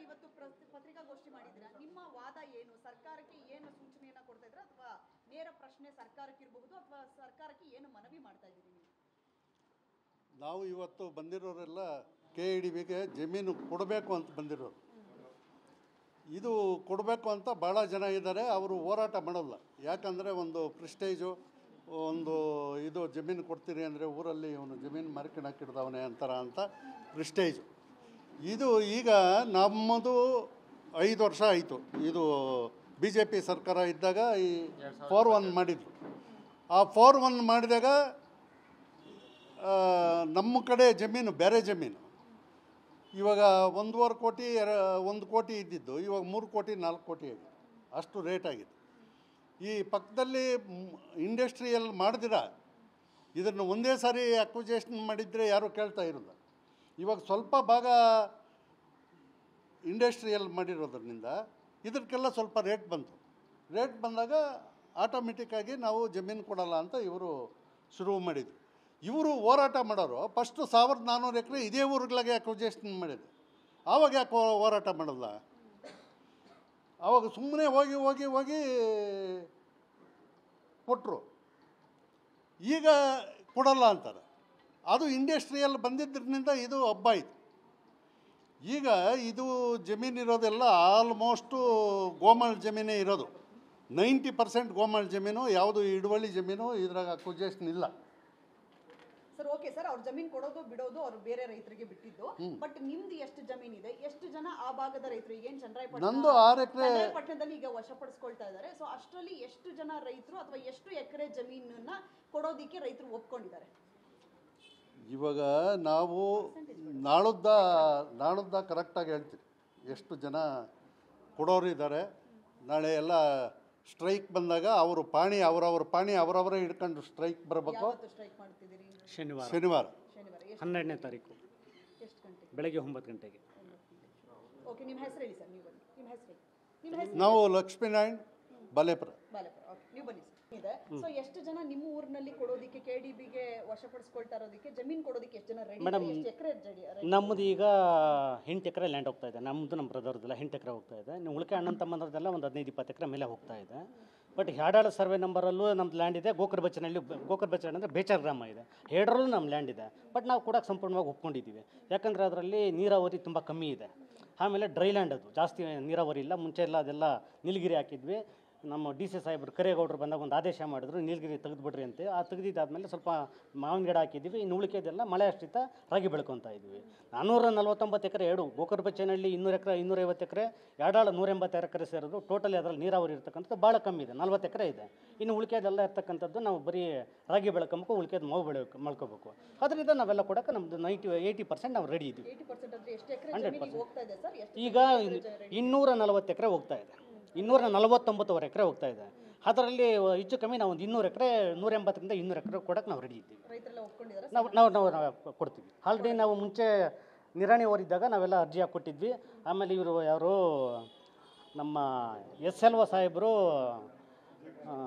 ಇವತ್ತು ಪತ್ರಿಕಾಗೋಷ್ಠಿ ಮಾಡಿದ್ದೀರಾ, ನಿಮ್ಮ ವಾದ ಏನು? ಸರ್ಕಾರಕ್ಕೆ ಏನು ಸೂಚನೆಯನ್ನ ಕೊಡ್ತಾ ಇದ್ದೀರಾ ಅಥವಾ ನೇರ ಪ್ರಶ್ನೆ ಸರ್ಕಾರಕ್ಕೆ ಇರಬಹುದು ಅಥವಾ ಸರ್ಕಾರಕ್ಕೆ ಏನು ಮನವಿ ಮಾಡ್ತಾ ಇದ್ದೀರಿ ನೀವು? ನಾವು ಇವತ್ತು ಬಂದಿರೋರೆಲ್ಲ KEDBಗೆ ಜಮೀನು ಕೊಡಬೇಕು ಅಂತ ಬಂದಿರೋರು. ಇದು ಕೊಡಬೇಕು ಅಂತ ಭಾಳ ಜನ ಇದ್ದಾರೆ. ಅವರು ಹೋರಾಟ ಮಾಡೋಲ್ಲ. ಯಾಕಂದರೆ ಒಂದು ಪ್ರೆಸ್ಟೇಜು, ಒಂದು ಇದು ಜಮೀನು ಕೊಡ್ತೀರಿ ಅಂದರೆ ಊರಲ್ಲಿ ಇವನು ಜಮೀನು ಮಾರ್ಕೆಟ್ ಹಾಕಿಡ್ದವನೇ ಅಂತಾರ ಅಂತ ಪ್ರೆಸ್ಟೇಜು. ಇದು ಈಗ ನಮ್ಮದು 5 ವರ್ಷ ಆಯಿತು. ಇದು BJP ಸರ್ಕಾರ ಇದ್ದಾಗ ಈ 4-1 ಮಾಡಿದ್ರು. ಆ 4-1 ಮಾಡಿದಾಗ ನಮ್ಮ ಕಡೆ ಜಮೀನು ಬೇರೆ ಜಮೀನು ಇವಾಗ 1.5 ಕೋಟಿ 1 ಕೋಟಿ ಇದ್ದಿದ್ದು ಇವಾಗ 3 ಕೋಟಿ 4 ಕೋಟಿ ಆಗಿದೆ. ಅಷ್ಟು ರೇಟ್ ಆಗಿದೆ. ಈ ಪಕ್ಕದಲ್ಲಿ ಇಂಡಸ್ಟ್ರಿಯಲ್ ಮಾಡಿದಿರ ಇದನ್ನು ಒಂದೇ ಸಾರಿ ಅಕ್ವಿಜೇಷನ್ ಮಾಡಿದರೆ ಯಾರೂ ಕೇಳ್ತಾ ಇರಲ್ಲ. ಇವಾಗ ಸ್ವಲ್ಪ ಭಾಗ ಇಂಡಸ್ಟ್ರಿಯಲ್ ಮಾಡಿರೋದ್ರಿಂದ ಇದಕ್ಕೆಲ್ಲ ಸ್ವಲ್ಪ ರೇಟ್ ಬಂತು. ರೇಟ್ ಬಂದಾಗ ಆಟೋಮೆಟಿಕ್ಕಾಗಿ ನಾವು ಜಮೀನು ಕೊಡಲ್ಲ ಅಂತ ಇವರು ಶುರು ಮಾಡಿದರು. ಇವರು ಹೋರಾಟ ಮಾಡೋರು ಫಸ್ಟು 1400 ಎಕರೆ ಇದೇ ಊರುಗಳಿಗೆ ಅಕ್ವಿಜೇಷನ್ ಮಾಡಿದ್ರು. ಆವಾಗ ಯಾಕೆ ಹೋರಾಟ ಮಾಡಲ್ಲ? ಆವಾಗ ಸುಮ್ಮನೆ ಹೋಗಿ ಹೋಗಿ ಹೋಗಿ ಕೊಟ್ಟರು. ಈಗ ಕೊಡಲ್ಲ ಅಂತಾರೆ. ಅದು ಇಂಡಸ್ಟ್ರಿಯಲ್ ಬಂದಿದ್ದರಿಂದ ಇದು ಹಬ್ಬ ಆಯಿತು. ಈಗ ಇದು ಜಮೀನಿರೋದೆಲ್ಲ ಆಲ್ಮೋಸ್ಟು ಗೋಮಾಳ ಜಮೀನೇ ಇರೋದು. 90% ಗೋಮಾಳ ಜಮೀನು, ಯಾವುದು ಹಿಡುವಳಿ ಜಮೀನು ಇದ್ರಾಗ ಅಕ್ವಿಜೇಷನ್ ಇಲ್ಲ. ಸರ್, ಓಕೆ ಸರ್, ಅವ್ರ ಜಮೀನು ಕೊಡೋದು ಬಿಡೋದು ಅವ್ರು ಬೇರೆ ರೈತರಿಗೆ ಬಿಟ್ಟಿದ್ದು. ಬಟ್ ನಿಮ್ದು ಎಷ್ಟು ಜಮೀನು ಇದೆ? ಎಷ್ಟು ಜನ ಆ ಭಾಗದ ರೈತರು? ಏನು ನಂದು 6 ಎಕರೆ ಪಟ್ಟಣದಲ್ಲಿ ಈಗ ವಶಪಡಿಸ್ಕೊಳ್ತಾ ಇದ್ದಾರೆ. ಸೊ ಅಷ್ಟರಲ್ಲಿ ಎಷ್ಟು ಜನ ರೈತರು ಅಥವಾ ಎಷ್ಟು ಎಕರೆ ಜಮೀನನ್ನ ಕೊಡೋದಿಕ್ಕೆ ರೈತರು ಒಪ್ಕೊಂಡಿದ್ದಾರೆ? ಇವಾಗ ನಾವು ನಾಳದ್ದ ಕರೆಕ್ಟಾಗಿ ಹೇಳ್ತೀವಿ ಎಷ್ಟು ಜನ ಕೊಡೋರು ಇದ್ದಾರೆ. ನಾಳೆ ಎಲ್ಲ ಸ್ಟ್ರೈಕ್ ಬಂದಾಗ ಅವರು ಪಾಣಿ ಅವರವರ ಪಾಣಿ ಅವರವರೇ ಹಿಡ್ಕೊಂಡು ಸ್ಟ್ರೈಕ್ ಬರಬೇಕು. ಶನಿವಾರ 12ನೇ ತಾರೀಕು ಎಷ್ಟು ಗಂಟೆ? ಬೆಳಗ್ಗೆ 9 ಗಂಟೆಗೆ. ಓಕೆ, ನಿಮ್ಮ ಹೆಸರು ಹೇಳಿ ಸರ್. ನೀವು ಬನ್ನಿ. ನಿಮ್ಮ ಹೆಸರು ನಾವು ಲಕ್ಷ್ಮೀನಾರಾಯಣ್ ಬಾಲೇಪುರ. ಓಕೆ, ನೀವು ಬನ್ನಿ ಸರ್. ಇದೆ. ಸೊ ಎಷ್ಟು ಜನ ನಿಮ್ಮ ಊರಿನಲ್ಲಿ ಕೊಡೋದಿಕ್ಕೆ KEDBಗೆ ವಶಪಡಿಸ್ಕೊಳ್ತಾ ಇರೋದಕ್ಕೆ ಜಮೀನು ಕೊಡೋದಕ್ಕೆ ಎಷ್ಟು ಜನ ರೆಡಿ? ಮೇಡಮ್, ಎಷ್ಟು ಎಕರೆ? ನಮ್ಮದು ಈಗ 8 ಎಕರೆ ಲ್ಯಾಂಡ್ ಹೋಗ್ತಾ ಇದೆ. ನಮ್ಮದು ನಮ್ಮ ಬ್ರದರ್ದೆಲ್ಲ 8 ಎಕರೆ ಹೋಗ್ತಾ ಇದೆ. ನೀವು ಉಳಿಕೆ ಅಣ್ಣನ ತಮ್ಮಂದ್ರದ್ದೆಲ್ಲ ಒಂದು 15-20 ಎಕರೆ ಮೇಲೆ ಹೋಗ್ತಾ ಇದೆ. ಬಟ್ ಹ್ಯಾಡಾಳ ಸರ್ವೆ ನಂಬರಲ್ಲೂ ನಮ್ದು ಲ್ಯಾಂಡ್ ಇದೆ. ಗೋಕರ್ಬಚ್ಚನಹಳ್ಳಿ ಅಂದರೆ ಬೇಚರ್ ಗ್ರಾಮ ಇದೆ. ಹೇಡರಲ್ಲೂ ನಮ್ಮ ಲ್ಯಾಂಡ್ ಇದೆ. ಬಟ್ ನಾವು ಕೊಡೋಕೆ ಸಂಪೂರ್ಣವಾಗಿ ಒಪ್ಕೊಂಡಿದ್ದೀವಿ. ಯಾಕಂದರೆ ಅದರಲ್ಲಿ ನೀರಾವರಿ ತುಂಬ ಕಮ್ಮಿ ಇದೆ. ಆಮೇಲೆ ಡ್ರೈ ಲ್ಯಾಂಡ್, ಅದು ಜಾಸ್ತಿ ನೀರಾವರಿ ಇಲ್ಲ. ಮುಂಚೆ ಎಲ್ಲ ಅದೆಲ್ಲ ನೀಲಗಿರಿ ಹಾಕಿದ್ವಿ. ನಮ್ಮ DC ಸಾಹೇಬರು ಕರೇಗೌಡರು ಬಂದಾಗ ಒಂದು ಆದೇಶ ಮಾಡಿದ್ರು, ನೀಲಗಿರಿ ತೆಗೆದುಬಿಡ್ರಿ ಅಂತೆ. ಆ ತೆಗೆದಿದ್ದಾದಮೇಲೆ ಸ್ವಲ್ಪ ಮಾವಿನ ಗಿಡ ಹಾಕಿದ್ದೀವಿ. ಇನ್ನು ಉಳಿಕೆದೆಲ್ಲ ಮಳೆ ಆಶ್ರಿತ ರಾಗಿ ಬೆಳ್ಕೊತಾ ಇದ್ವಿ. 449 ಎಕರೆ ಎರಡು, ಗೋಕರ್ಬಚ್ಚನಹಳ್ಳಿ 200 ಎಕರೆ 250 ಎಕರೆ, ಯಾಡಾಳ 180 ಎಕರೆ ಸೇರೋದು. ಟೋಟಲಿ ಅದರಲ್ಲಿ ನೀರಾವರಿ ಇರ್ತಕ್ಕಂಥದ್ದು ಭಾಳ ಕಮ್ಮಿ ಇದೆ, 40 ಎಕರೆ ಇದೆ. ಇನ್ನು ಉಳಿಕೆದೆಲ್ಲ ಇರ್ತಕ್ಕಂಥದ್ದು ನಾವು ಬರೀ ರಾಗಿ ಬೆಳ್ಕೊಬೇಕು, ಉಳಿಕೆದು ಮಾವು ಮಾಡ್ಕೋಬೇಕು. ಅದರಿಂದ ನಾವೆಲ್ಲ ಕೊಡೋಕೆ ನಮ್ಮದು 80% ನಾವು ರೆಡಿ ಇದ್ದೀವಿ. 100%. ಈಗ 240 ಎಕರೆ ಹೋಗ್ತಾ ಇದೆ. 249 ಎಕರೆ ಹೋಗ್ತಾ ಇದೆ. ಅದರಲ್ಲಿ ಹೆಚ್ಚು ಕಮ್ಮಿ ನಾವು ಒಂದು 200 ಎಕರೆ 180ರಿಂದ 200 ಎಕರೆ ಕೊಡೋಕೆ ನಾವು ರೆಡಿ ಇದ್ದೀವಿ. ನಾವು ಕೊಡ್ತೀವಿ. ಆಲ್ರೆಡಿ ನಾವು ಮುಂಚೆ ನಿರಾಣಿ ಅವರಿದ್ದಾಗ ನಾವೆಲ್ಲ ಅರ್ಜಿ ಹಾಕ್ಕೊಟ್ಟಿದ್ವಿ. ಆಮೇಲೆ ಇವರು ಯಾರು ನಮ್ಮ SLO ಸಾಹೇಬರು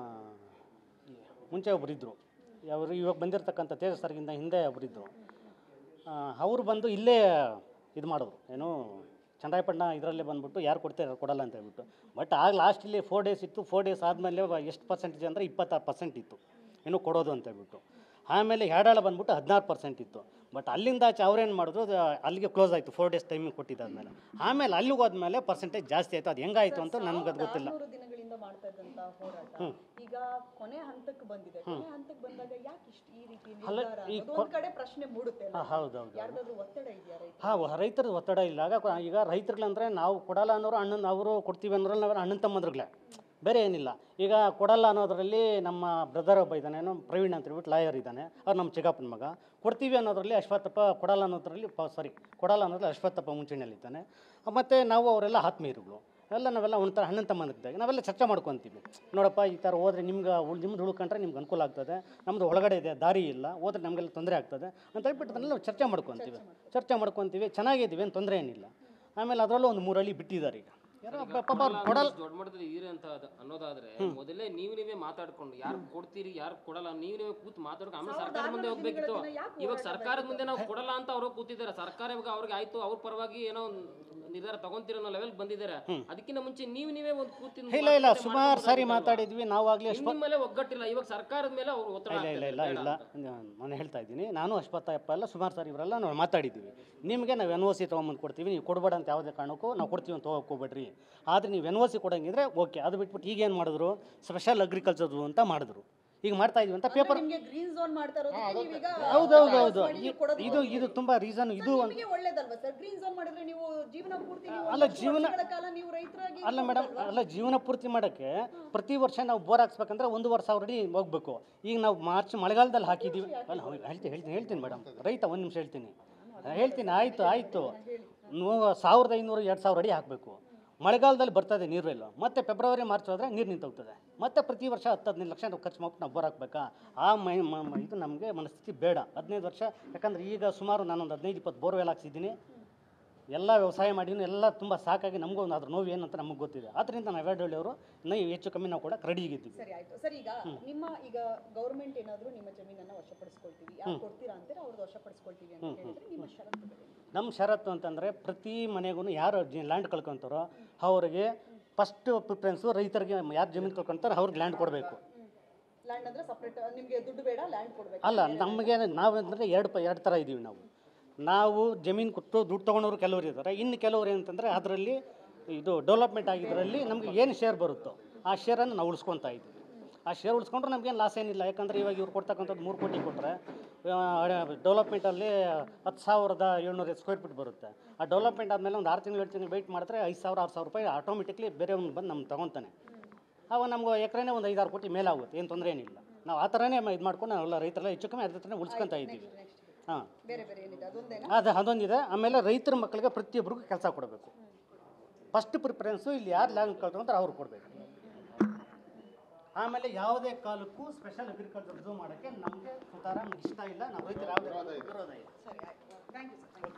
ಮುಂಚೆ ಒಬ್ಬರಿದ್ದರು. ಅವರು ಇವಾಗ ಬಂದಿರತಕ್ಕಂಥ ತೇಜಸ್ ಸರ್ಗಿಂತ ಹಿಂದೆ ಒಬ್ಬರಿದ್ದರು. ಅವರು ಬಂದು ಇಲ್ಲೇ ಇದು ಮಾಡಿದ್ರು, ಏನು ಚಂದ್ರಾಯಪಟ್ಟಣ ಇದರಲ್ಲೇ ಬಂದುಬಿಟ್ಟು ಯಾರು ಕೊಡ್ತಾರೆ ಯಾರು ಕೊಡಲ್ಲ ಅಂತ ಹೇಳ್ಬಿಟ್ಟು. ಬಟ್ ಆಗ ಲಾಸ್ಟಲ್ಲಿ 4 ಡೇಸ್ ಇತ್ತು. 4 ಡೇಸ್ ಆದಮೇಲೆ ಎಷ್ಟು ಪರ್ಸೆಂಟೇಜ್ ಅಂದರೆ 26% ಇತ್ತು ಏನೋ ಕೊಡೋದು ಅಂತ ಹೇಳ್ಬಿಟ್ಟು. ಆಮೇಲೆ ಹ್ಯಾಡಾಳ ಬಂದ್ಬಿಟ್ಟು 16% ಇತ್ತು. ಬಟ್ ಅಲ್ಲಿಂದ ಆಚೆ ಅವ್ರೇನು ಮಾಡಿದ್ರು, ಅಲ್ಲಿಗೆ ಕ್ಲೋಸ್ ಆಯಿತು 4 ಡೇಸ್ ಟೈಮಿಗೆ ಕೊಟ್ಟಿದ್ದಾದ್ಮೇಲೆ. ಆಮೇಲೆ ಅಲ್ಲಿಗೆ ಹೋದ್ಮೇಲೆ ಪರ್ಸೆಂಟೇಜ್ ಜಾಸ್ತಿ ಆಯಿತು. ಅದು ಹೆಂಗಾಯಿತು ಅಂತ ನನಗೆ ಅದು ಗೊತ್ತಿಲ್ಲ. ದಿನಗಳಿಂದ ಮಾಡ್ತಾ ಇದ್ದಂಥ ಹೋರಾಟ ಈಗ ಕೊನೆ ಹಂತಕ್ಕೆ ಬಂದಿದೆ. ಕೊನೆ ಹಂತಕ್ಕೆ ಬಂದಾಗ ಯಾಕೆ ಇಷ್ಟು ಈ ರೀತಿ ಒಂದು ಕಡೆ ಪ್ರಶ್ನೆ ಮೂಡುತ್ತೆ? ಹೌದೌದು, ಯಾರ್ದಾದ್ರೂ ಒತ್ತಡ ಇದೆಯಾ? ರೈತರ ಒತ್ತಡ ಇಲ್ಲ. ಈಗ ರೈತರುಗಳಂದರೆ ನಾವು ಕೊಡಲ್ಲ ಅನ್ನೋರು ಅಣ್ಣನ, ಅವರು ಕೊಡ್ತೀವಿ ಅನ್ನೋರು ನಾವೆಲ್ಲ ಅಣ್ಣನ ತಮ್ಮಂದ್ರಗಳೇ, ಬೇರೆ ಏನಿಲ್ಲ. ಈಗ ಕೊಡಲ್ಲ ಅನ್ನೋದರಲ್ಲಿ ನಮ್ಮ ಬ್ರದರ್ ಒಬ್ಬ ಇದ್ದಾನೆ, ಪ್ರವೀಣ್ ಅಂತ ಹೇಳ್ಬಿಟ್ಟು ಲಾಯರ್ ಇದ್ದಾನೆ. ಅವ್ರು ನಮ್ಮ ಚಿಕ್ಕಪ್ಪನ ಮಗ. ಕೊಡ್ತೀವಿ ಅನ್ನೋದರಲ್ಲಿ ಅಶ್ವತ್ಥಪ್ಪ, ಕೊಡಲ್ಲ ಅನ್ನೋದ್ರಲ್ಲಿ ಅಶ್ವತ್ಥಪ್ಪ ಮುಂಚೂಣಿಯಲ್ಲಿದ್ದಾನೆ. ಮತ್ತು ನಾವು ಅವರೆಲ್ಲ ಆತ್ಮೀಯರುಗಳು ಎಲ್ಲ. ನಾವೆಲ್ಲ ಒಂಥರ ಅಣ್ಣನ ತಮ್ಮಂದಿದ್ದಾಗ ನಾವೆಲ್ಲ ಚರ್ಚೆ ಮಾಡ್ಕೊತೀವಿ. ನೋಡಪ್ಪ, ಈ ಥರ ಹೋದರೆ ನಿಮ್ದು ಉಳ್ಕೊಂಡ್ರೆ ನಿಮ್ಗೆ ಅನುಕೂಲ ಆಗ್ತದೆ, ನಮ್ಮದು ಒಳಗಡೆ ಇದೆ, ದಾರಿ ಇಲ್ಲ, ಹೋದ್ರೆ ನಮಗೆಲ್ಲ ತೊಂದರೆ ಆಗ್ತದೆ ಅಂತ ಹೇಳ್ಬಿಟ್ಟು ನಾವು ಚರ್ಚೆ ಮಾಡ್ಕೊತೀವಿ. ಚೆನ್ನಾಗಿದ್ದೀವಿ, ಏನು ತೊಂದರೆ ಏನಿಲ್ಲ. ಆಮೇಲೆ ಅದರಲ್ಲೂ ಒಂದು 3 ಹಳ್ಳಿ ಬಿಟ್ಟಿದ್ದಾರೆ. ಈಗ ದೊಡ್ಡ ಮಟ್ಟದಲ್ಲಿ ಇರಿ ಅಂತ ಅನ್ನೋದಾದ್ರೆ ಮೊದಲೇ ನೀವೇ ಮಾತಾಡ್ಕೊಂಡು ಯಾರು ಕೊಡ್ತೀರಿ ಯಾರು ಕೊಡಲ್ಲ ನೀವೇ ಕೂತ್ ಮಾತಾಡ್ಕೊಂಡು ಆಮೇಲೆ ಸರ್ಕಾರ ಮುಂದೆ ಹೋಗ್ಬೇಕಿತ್ತು. ಇವಾಗ ಸರ್ಕಾರದ ಮುಂದೆ ನಾವು ಕೊಡಲ್ಲ ಅಂತ ಅವರು ಕೂತಿದ್ದಾರೆ. ಸರ್ಕಾರ ಇವಾಗ ಅವ್ರಿಗೆ ಆಯ್ತು, ಅವ್ರ ಪರವಾಗಿ ಏನೋ ನಿರ್ಧಾರ ತಗೊಂತೀರೋ ಅನ್ನೋ ಲೆವೆಲ್ ಬಂದಿದ್ದಾರೆ. ಅದಕ್ಕಿಂತ ಮುಂಚೆ ನೀವೇ ಒಂದು ಕೂತಿನ ಇಲ್ಲ ಸುಮಾರು ಸಾರಿ ಮಾತಾಡಿದ್ವಿ ನಾವಾಗಲಿ ನಿಮ್ಮ ಮೇಲೆ ಒಗ್ಗಟ್ಟಿಲ್ಲ, ಇವಾಗ ಸರ್ಕಾರದ ಮೇಲೆ ಅವರು ಒತ್ತಡ ಇಲ್ಲ ನಾನು ಹೇಳ್ತಾ ಇದ್ದೀನಿ, ನಾನು ಅಶ್ವತ್ಥಪ್ಪ ಎಲ್ಲ ಸುಮಾರು ಸಾರಿ ಇವರೆಲ್ಲ ನಾವು ಮಾತಾಡಿದ್ದೀವಿ. ನಿಮಗೆ ನಾವು ಎನ್ ಒ ಸಿ ತೊಗೊಂಬಂದು ಕೊಡ್ತೀವಿ, ನೀವು ಕೊಡಬೇಡ ಅಂತ ಯಾವುದೇ ಕಾರಣಕ್ಕೂ ನಾವು ಕೊಡ್ತೀವಿ ಅಂತ ಹೋಗ್ಕೋಬೇಡ್ರಿ. ಆದರೆ ನೀವು ಎನ್ ಒ ಸಿ ಕೊಡಂಗಿದ್ರೆ ಓಕೆ, ಅದು ಬಿಟ್ಬಿಟ್ಟು ಈಗೇನು ಮಾಡಿದ್ರು ಸ್ಪೆಷಲ್ ಅಗ್ರಿಕಲ್ಚರ್ ಅಂತ ಮಾಡಿದ್ರು. ಈಗ ಮಾಡ್ತಾ ಇದೀವಿ ಅಂತ ಪೇಪರ್. ನಿಮಗೆ ಗ್ರೀನ್ ಝೋನ್ ಮಾಡ್ತಾ ಇರೋದಕ್ಕೆ ನೀವೀಗ ಹೌದು ಇದು ತುಂಬಾ ರೀಸನ್. ಇದು ನಿಮಗೆ ಒಳ್ಳೇದಲ್ವಾ ಸರ್? ಗ್ರೀನ್ ಝೋನ್ ಮಾಡಿದ್ರೆ ನೀವು ಜೀವನ ಪೂರ್ತಿ ಕಾಲ ನೀವು ರೈತರಾಗಿ ಅಲ್ಲ ಮೇಡಮ್, ಜೀವನ ಪೂರ್ತಿ ಮಾಡೋಕ್ಕೆ ಪ್ರತಿ ವರ್ಷ ನಾವು ಬೋರ್ ಹಾಕ್ಸ್ಬೇಕಂದ್ರೆ 1,500 ಅಡಿ ಹೋಗ್ಬೇಕು. ಈಗ ನಾವು ಮಾರ್ಚ್ ಮಳೆಗಾಲದಲ್ಲಿ ಹಾಕಿದ್ದೀವಿ. ಅಲ್ಲ ಹೇಳ್ತೀನಿ ಮೇಡಮ್, ರೈತ ಒಂದು ನಿಮಿಷ ಹೇಳ್ತೀನಿ ಆಯಿತು 1,500 2,000 ಅಡಿ ಹಾಕಬೇಕು. ಮಳೆಗಾಲದಲ್ಲಿ ಬರ್ತದೆ ನೀರೆಲ್ಲ, ಮತ್ತೆ ಫೆಬ್ರವರಿ ಮಾರ್ಚ್ ಹೋದರೆ ನೀರು ನಿಂತೋಗ್ತದೆ. ಮತ್ತೆ ಪ್ರತಿ ವರ್ಷ 10-15 ಲಕ್ಷ ಖರ್ಚು ಮಾಡ್ಬಿಟ್ಟು ನಾವು ಬೋರ್ ಹಾಕ್ಬೇಕಾ? ಇದು ನಮಗೆ ಮನಸ್ಥಿತಿ ಬೇಡ. 15 ವರ್ಷ, ಯಾಕಂದರೆ ಈಗ ಸುಮಾರು ನಾನೊಂದು 15-20 ಬೋರ್ವೆಲ್ ಹಾಕ್ಸಿದ್ದೀನಿ. ಎಲ್ಲ ವ್ಯವಸಾಯ ಮಾಡಿದ್ದೀನಿ, ಎಲ್ಲ ತುಂಬ ಸಾಕಾಗಿ ನಮಗೂ ಅದ್ರ ನೋವು ಏನಂತ ನಮಗೆ ಗೊತ್ತಿದೆ. ಆದ್ದರಿಂದ ನಾವು ಅವರು ನೀವು ಹೆಚ್ಚು ಕಮ್ಮಿ ನಾವು ಕೂಡ ರೆಡಿಗಿದ್ದೀವಿ. ಸರಿ ಆಯ್ತು ಸರ್. ಈಗ ಗೌರ್ಮೆಂಟ್ ಏನಾದರೂ ನಿಮ್ಮ ಜಮೀನನ್ನು ವಶಪಡಿಸ್ಕೊಳ್ತೀವಿ, ಯಾರು ಕೊಡ್ತೀರಾ ಅಂತಾರೆ ಅವ್ರದ್ದು ವಶಪಡಿಸ್ಕೊಳ್ತೀವಿ ಅಂತ ಹೇಳಿದ್ರೆ ನಿಮ್ಮ ಷರತ್ತುಗಳು? ನಮ್ಮ ಷರತ್ತು ಅಂತಂದರೆ ಪ್ರತಿ ಮನೆಗೂ ಯಾರು ಲ್ಯಾಂಡ್ ಕಳ್ಕೊತಾರೋ ಅವ್ರಿಗೆ ಫಸ್ಟ್ ಪ್ರಿಫರೆನ್ಸು ರೈತರಿಗೆ. ಯಾರು ಜಮೀನು ಕಳ್ಕೊತಾರೆ ಅವ್ರಿಗೆ ಲ್ಯಾಂಡ್ ಕೊಡಬೇಕು. ಲ್ಯಾಂಡ್ ಅಂದರೆ ಸಪ್ರೇಟ್ ನಿಮಗೆ ದುಡ್ಡು ಬೇಡ, ಲ್ಯಾಂಡ್ ಕೊಡಬೇಕು? ಅಲ್ಲ, ನಮಗೆ ನಾವಂದರೆ ಎರಡು ಥರ ಇದ್ದೀವಿ ನಾವು ಜಮೀನು ಕೊಟ್ಟು ದುಡ್ಡು ತೊಗೊಂಡವ್ರು ಕೆಲವರು ಇದ್ದಾರೆ. ಇನ್ನು ಕೆಲವರು ಏನಂತಂದರೆ ಅದರಲ್ಲಿ ಇದು ಡೆವಲಪ್ಮೆಂಟ್ ಆಗಿದ್ದರಲ್ಲಿ ನಮಗೆ ಏನು ಶೇರ್ ಬರುತ್ತೋ ಆ ಶೇರನ್ನು ನಾವು ಉಳಿಸ್ಕೊತಾ ಇದ್ದೀವಿ. ಆ ಶೇರ್ ಉಳಿಸ್ಕೊಂಡ್ರೆ ನಮಗೇನು ಲಾಸ್ ಏನಿಲ್ಲ. ಯಾಕಂದರೆ ಇವಾಗ ಇವ್ರು ಕೊಡ್ತಕ್ಕಂಥದ್ದು 3 ಕೋಟಿ ಕೊಟ್ಟರೆ ಡೆವಲಪ್ಮೆಂಟಲ್ಲಿ 10,700 ಸ್ಕ್ವೇರ್ ಫೀಟ್ ಬರುತ್ತೆ. ಆ ಡೆವಲಪ್ಮೆಂಟ್ ಆದಮೇಲೆ ಒಂದು 6 ತಿಂಗಳು 7 ತಿಂಗಳು ವೆಯ್ಟ್ ಮಾಡಿದ್ರೆ 5,000-6,000 ರೂಪಾಯಿ ಆಟೋಮೆಟಿಕ್ಲಿ ಬೇರೆಯವ್ನು ಬಂದು ನಮ್ಗೆ ತೊಗೊತಾನೆ. ಅವಾಗ ನಮ್ಗೆ ಎಕರೆನೇ ಒಂದು 5-6 ಕೋಟಿ ಮೇಲಾಗುತ್ತೆ, ಏನು ತೊಂದರೆ ಏನಿಲ್ಲ. ನಾವು ಆ ಥರನೇ ಇದು ಮಾಡ್ಕೊಂಡು ನಾವೆಲ್ಲ ರೈತರೆಲ್ಲ ಹೆಚ್ಚು ಕಮ್ಮಿ ಅದ್ರ ಥರ ಉಳಿಸ್ಕೊತಾ ಇದ್ದೀವಿ. ಹಾಂ, ಅದೊಂದಿದೆ. ಆಮೇಲೆ ರೈತರ ಮಕ್ಕಳಿಗೆ ಪ್ರತಿಯೊಬ್ಬರಿಗೂ ಕೆಲಸ ಕೊಡಬೇಕು. ಫಸ್ಟ್ ಪ್ರಿಫರೆನ್ಸು ಇಲ್ಲಿ ಯಾರು ಲ್ಯಾಂಡ್ ಕಳ್ಕೊಂಡ್ರೆ ಅವ್ರು ಕೊಡಬೇಕು. ಆಮೇಲೆ ಯಾವುದೇ ಕಾಲಕ್ಕೂ ಸ್ಪೆಷಲ್ ಅಗ್ರಿಕಲ್ಚರ್ ಮಾಡೋಕ್ಕೆ ನಮಗೆ ಸುತಾರ ಇಷ್ಟ ಇಲ್ಲ. ನಾವು ರೈತರು ಯಾವುದೇ ವಿರೋಧ ಇಲ್ಲ. ಸರಿ ಆಯ್ತು, ಥ್ಯಾಂಕ್ ಯು ಸರ್.